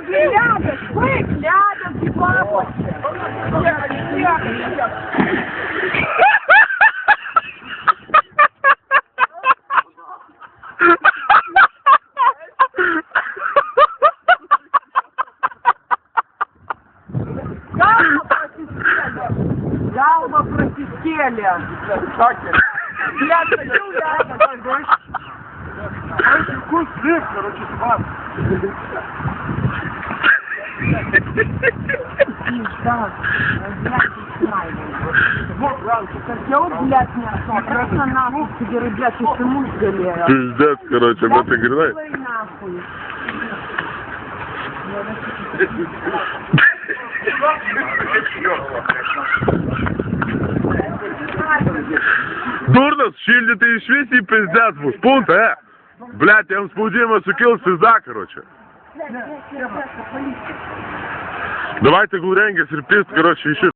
ляда, швык, ляда, бабочка. Галба просистели. Блядь, хочу ляда, знаешь? Вкус рыб, короче, сват. Блядь, не особо. Нахуй тебе, ребят, если муж галея. Пиздец, короче, вот ты говоришь. Нахуй. Дурно, щильни ты и швеси, пиздец, в пункт, Блядь, я вам спудимо сукил пизда, короче. Давайте гуреньги, серпист, короче, еще.